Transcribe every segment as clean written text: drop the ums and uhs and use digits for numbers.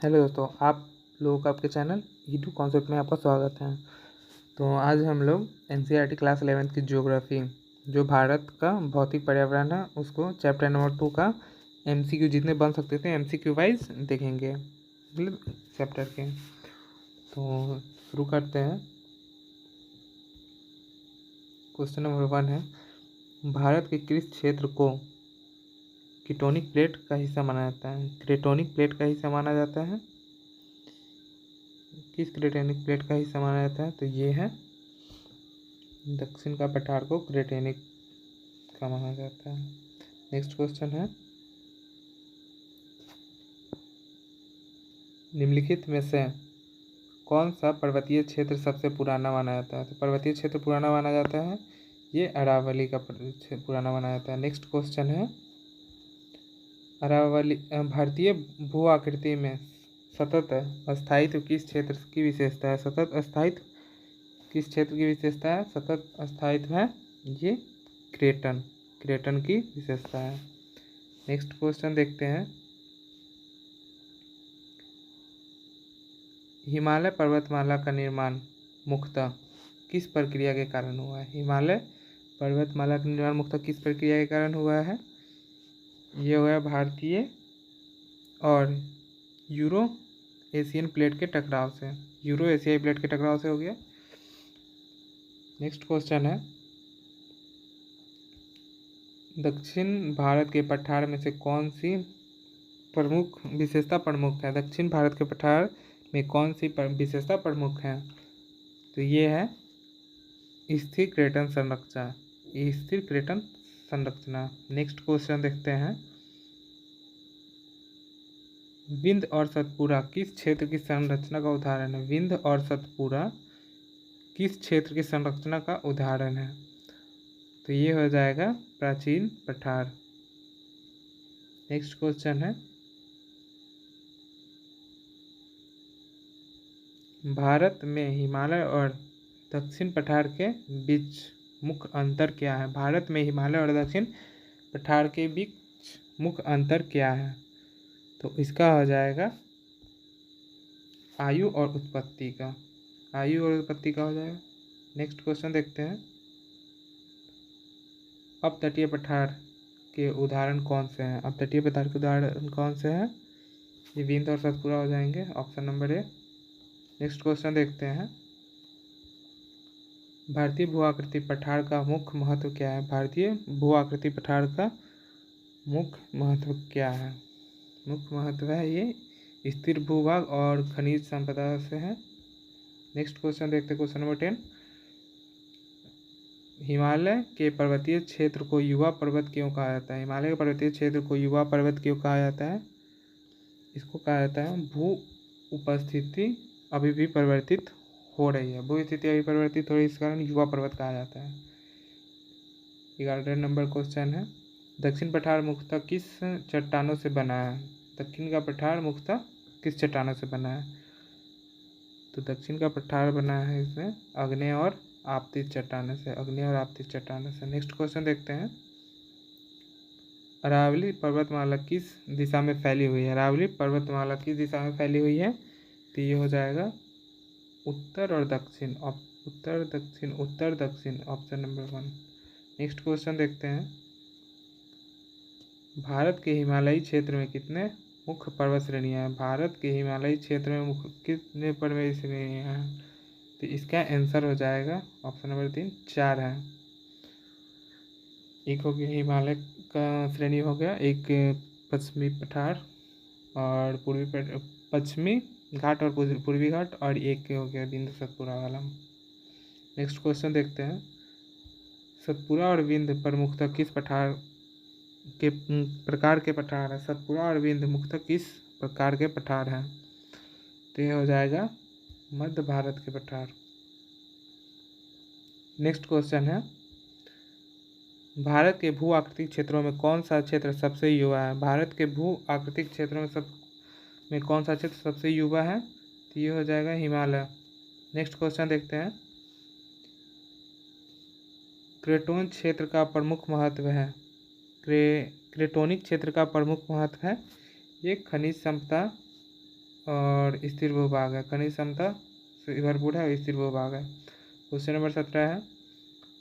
Hello दोस्तों, आप लोगों का आपके चैनल ईडू कॉन्सेप्ट में आपका स्वागत है। तो आज हम लोग एनसीईआरटी क्लास 11th की ज्योग्राफी जो भारत का भौतिक पर्यावरण है उसको चैप्टर नंबर 2 का एमसीक्यू जितने बन सकते थे एमसीक्यू वाइज देखेंगे, मतलब चैप्टर के। तो शुरू करते हैं। क्वेश्चन नंबर 1 है, भारत के किस क्षेत्र को कीटोनिक प्लेट का हिस्सा माना जाता है? क्रेटोनिक प्लेट का हिस्सा माना जाता है। किस क्रेटेनिक प्लेट का हिस्सा माना जाता है? तो ये है दक्षिण का पठार को क्रेटेनिक का माना जाता है। नेक्स्ट क्वेश्चन है, निम्नलिखित में से कौन सा पर्वतीय क्षेत्र सबसे पुराना माना जाता है? तो पर्वतीय क्षेत्र पुराना माना जाता है, ये अरावली का पुराना माना जाता है। नेक्स्ट क्वेश्चन है, अरावली भारतीय भू आकृति में सतत अस्थायित्व किस क्षेत्र की विशेषता है? सतत अस्थायित्व किस क्षेत्र की विशेषता है? सतत अस्थायित्व है ये क्रेटन की विशेषता है। नेक्स्ट क्वेश्चन देखते हैं, हिमालय पर्वतमाला का निर्माण मुख्यतः किस प्रक्रिया के कारण हुआ है? हिमालय पर्वतमाला का निर्माण मुख्यतः किस प्रक्रिया के कारण हुआ है? ये हुआ है भारतीय और यूरो एशियन प्लेट के टकराव से, यूरो एशियाई प्लेट के टकराव से हो गया। नेक्स्ट क्वेश्चन है, दक्षिण भारत के पठार में से कौन सी प्रमुख विशेषता प्रमुख है? दक्षिण भारत के पठार में कौन सी विशेषता प्रमुख है? तो ये है स्थिर क्रेटन संरचना, स्थिर क्रेटन संरचना। नेक्स्ट क्वेश्चन देखते हैं, विंध्य और सतपुरा किस क्षेत्र की संरचना का उदाहरण है? विंध्य और सतपुरा किस क्षेत्र की संरचना का उदाहरण है? तो ये हो जाएगा प्राचीन पठार। नेक्स्ट क्वेश्चन है, भारत में हिमालय और दक्षिण पठार के बीच मुख्य अंतर क्या है? भारत में हिमालय और दक्षिण पठार के बीच मुख्य अंतर क्या है? तो इसका हो जाएगा आयु और उत्पत्ति का, आयु और उत्पत्ति का हो जाएगा। नेक्स्ट क्वेश्चन देखते हैं, अपतटीय पठार के उदाहरण कौन से हैं? अपतटीय पठार के उदाहरण कौन से हैं? ये विंध्य और सतपुरा हो जाएंगे, option number A. Next question देखते हैं, भारतीय भू आकृति पठार का मुख्य महत्व क्या है? भारतीय भू आकृति पठार का मुख्य महत्व क्या है? मुख्य महत्व है ये स्थिर भूभाग और खनिज संपदा से है। नेक्स्ट क्वेश्चन देखते हैं, क्वेश्चन नंबर 10, हिमालय के पर्वतीय क्षेत्र को युवा पर्वत क्यों कहा जाता है? हिमालय के पर्वतीय क्षेत्र को युवा पर्वत क्यों कहा जाता है? इसको कहा जाता है भू उपस्थिति अभी भी परिवर्तित हो रही है, भू स्थिति अभी परिवर्तित हो रही है, इस कारण युवा पर्वत कहा जाता है। 11 नंबर क्वेश्चन है, दक्षिण पठार मुख्यतः किस चट्टानों से बना है? दक्षिण का पठार मुख्यतः किस चट्टानों से बना है? तो दक्षिण का पठार बना है इसमें आग्नेय और आपतित चट्टानों से, आग्नेय और आपतित चट्टानों से। नेक्स्ट क्वेश्चन देखते हैं, अरावली पर्वतमाला किस दिशा में फैली हुई है? अरावली पर्वतमाला किस दिशा में फैली हुई है? तो ये हो जाएगा उत्तर और दक्षिण, उत्तर दक्षिण, उत्तर दक्षिण, ऑप्शन नंबर 1। नेक्स्ट क्वेश्चन देखते हैं, भारत के हिमालयी क्षेत्र में कितने मुख्य पर्वत श्रेणियाँ हैं? भारत के हिमालयी क्षेत्र में मुख्य कितने पर्वत श्रेणियाँ हैं? तो इसका आंसर हो जाएगा ऑप्शन नंबर 3, 4 है। एक हो गया हिमालय का श्रेणी हो गया, एक पश्चिमी पठार और पश्चिमी घाट और पूर्वी घाट, और एक हो गया विंध्य सतपुरा वाला। नेक्स्ट क्वेश्चन देखते हैं, सतपुरा और विंध्य पर मुख्यतः किस पठार के प्रकार के पठार है? सतपुरा और विंध्य मुख्यतः किस प्रकार के पठार हैं? तो यह हो जाएगा मध्य भारत के पठार। नेक्स्ट क्वेश्चन है, भारत के भू आकृतिक क्षेत्रों में कौन सा क्षेत्र सबसे युवा है? भारत के भू आकृतिक क्षेत्रों में कौन सा क्षेत्र सबसे युवा है? तो ये हो जाएगा हिमालय। नेक्स्ट क्वेश्चन देखते हैं, क्रेटोन क्षेत्र का प्रमुख महत्व है, क्रेटोनिक क्षेत्र का प्रमुख महत्व है ये खनिज संपदा और स्थिर भूभाग है। खनिज क्षमता से भरपूर है और स्थिर भूभाग है। क्वेश्चन नंबर 17 है,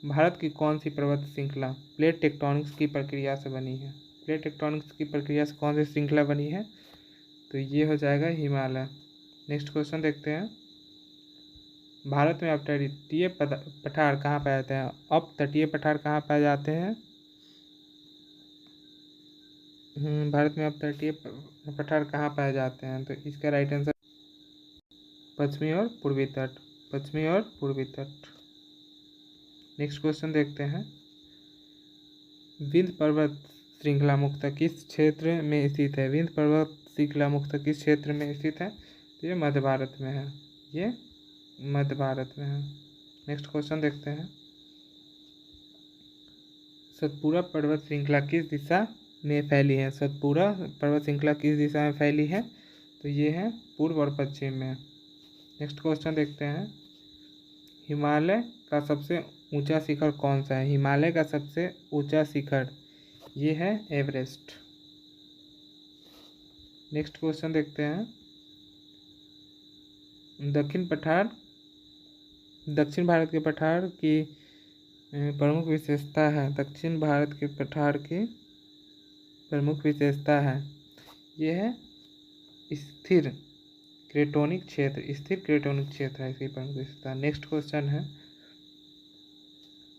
भारत की कौन सी पर्वत श्रृंखला प्लेट टेक्टोनिक्स की प्रक्रिया से बनी है? प्लेट टेक्टोनिक्स की प्रक्रिया से कौन सी श्रृंखला बनी है? तो ये हो जाएगा हिमालय। नेक्स्ट क्वेश्चन देखते हैं, भारत में अपतटीय पठार कहाँ पाए जाते हैं? अपतटीय पठार कहाँ पाए जाते हैं? भारत में अपतटीय पठार कहाँ पाए जाते हैं? तो इसका राइट आंसर पश्चिमी और पूर्वी तट। पश्चिमी और पूर्वी तट। नेक्स्ट क्वेश्चन देखते हैं, विंध्य पर्वत श्रृंखला मुख्यतः किस क्षेत्र में स्थित है? विंध्य पर्वत श्रृंखला मुख्यतः किस क्षेत्र में स्थित है? तो ये मध्य भारत में है। ये मध्य भारत में है। नेक्स्ट क्वेश्चन देखते हैं, सतपुड़ा पर्वत श्रृंखला किस दिशा में फैली है? सतपुड़ा पर्वत श्रृंखला किस दिशा में फैली है? तो ये है पूर्व और पश्चिम में। नेक्स्ट क्वेश्चन देखते हैं, हिमालय का सबसे ऊंचा शिखर कौन सा है? हिमालय का सबसे ऊंचा शिखर ये है एवरेस्ट। नेक्स्ट क्वेश्चन देखते हैं, दक्षिण भारत के पठार की प्रमुख विशेषता है। दक्षिण भारत के पठार की प्रमुख विशेषता है ये है स्थिर क्रेटोनिक क्षेत्र। स्थिर क्रेटोनिक क्षेत्र है इसकी प्रमुख विशेषता। नेक्स्ट क्वेश्चन है,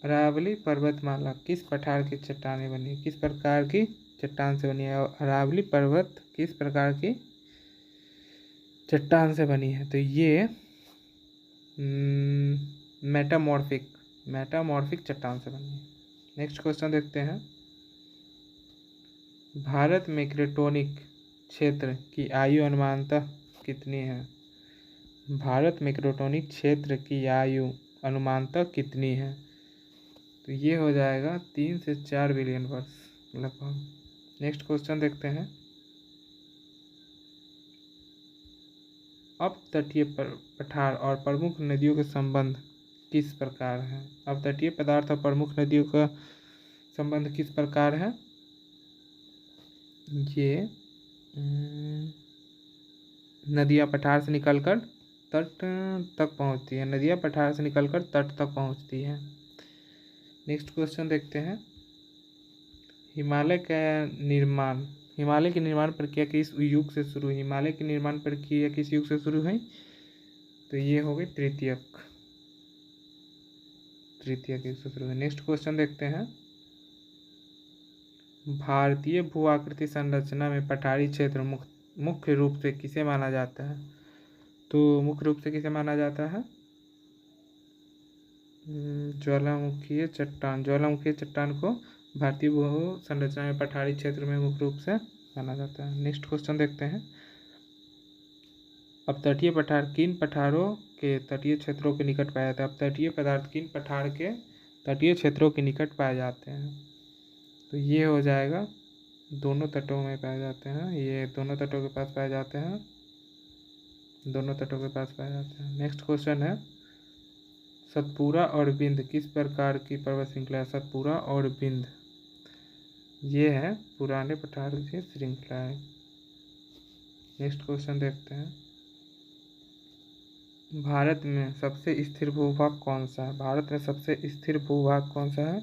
अरावली पर्वतमाला किस पठार की चट्टानें बनी है? किस प्रकार की चट्टान से बनी है? अरावली पर्वत किस प्रकार की चट्टान से बनी है? तो ये मेटामॉर्फिक चट्टान से बनी है। नेक्स्ट क्वेश्चन देखते हैं, भारत में क्रेटोनिक क्षेत्र की आयु अनुमानतः कितनी है? भारत में क्रेटोनिक क्षेत्र की आयु अनुमानतः कितनी है? तो ये हो जाएगा 3 से 4 बिलियन वर्ष लगभग। नेक्स्ट क्वेश्चन देखते हैं, अपतटीय पठार और प्रमुख नदियों के संबंध किस प्रकार है? अपतटीय पदार्थ और प्रमुख नदियों का संबंध किस प्रकार है? ये नदियाँ पठार से निकलकर तट तक पहुँचती है। नदियाँ पठार से निकलकर तट तक पहुँचती है। नेक्स्ट क्वेश्चन देखते हैं, हिमालय की निर्माण प्रक्रिया किस युग से शुरू हुई? हिमालय की निर्माण प्रक्रिया किस युग से शुरू हुई? तो ये हो गई तृतीयक युग से शुरू हुई। नेक्स्ट क्वेश्चन देखते हैं, भारतीय भू आकृति संरचना में पठारी क्षेत्र मुख्य रूप से किसे माना जाता है? तो मुख्य रूप से किसे माना जाता है? ज्वालामुखीय चट्टान को भारतीय भू संरचना में पठारी क्षेत्र में मुख्य रूप से माना जाता है। नेक्स्ट क्वेश्चन देखते हैं, अपतटीय पठार किन पठारों के तटीय क्षेत्रों के निकट पाया जाता है? अपतटीय पदार्थ किन पठार के तटीय क्षेत्रों के निकट पाए जाते हैं? तो ये हो जाएगा दोनों तटों में पाए जाते हैं। ये दोनों तटों के पास पाए जाते हैं। नेक्स्ट क्वेश्चन है, सतपुड़ा और विंध्य किस प्रकार की पर्वत श्रृंखला है? सतपुड़ा और विंध्य ये है पुराने पठार की श्रृंखला है। नेक्स्ट क्वेश्चन देखते हैं, भारत में सबसे स्थिर भूभाग कौन सा है? भारत में सबसे स्थिर भूभाग कौन सा है?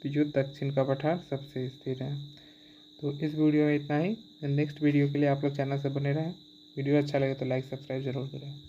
तो जो दक्षिण का पठार सबसे स्थिर है। तो इस वीडियो में इतना ही। नेक्स्ट वीडियो के लिए आप लोग चैनल से बने रहें। वीडियो अच्छा लगे तो लाइक सब्सक्राइब जरूर करें।